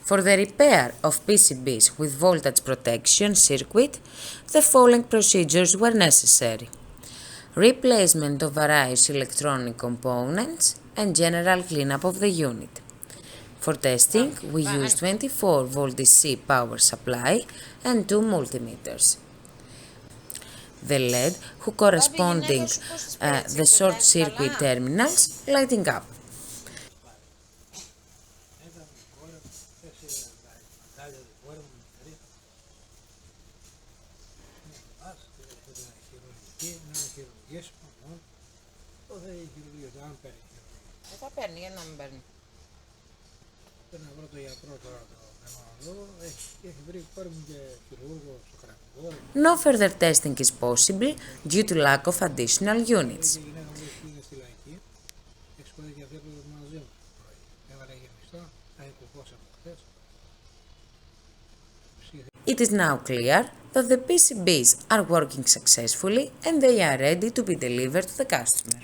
For the repair of PCBs with voltage protection circuit, the following procedures were necessary: replacement of various electronic components and general cleanup of the unit. For testing, we used 24-volt DC power supply and 2 multimeters. The LED who corresponding the short circuit terminals lighting up. Θα παίρνει, για να μην παίρνει. Πρέπει να βρω το γιατρό τώρα το θέμα εδώ. Έχει βρει πάρει και χειρούργο στο κρατικό. No further testing is possible due to lack of additional units. Η γυναίκα μου πήγε στη λαϊκή. Έχει σπουδάσει και αυτή μαζί μου. Έβαλε γεμιστά, θα έχει κουκώσει από χθες. It is now clear that the PCBs are working successfully and they are ready to be delivered to the customer.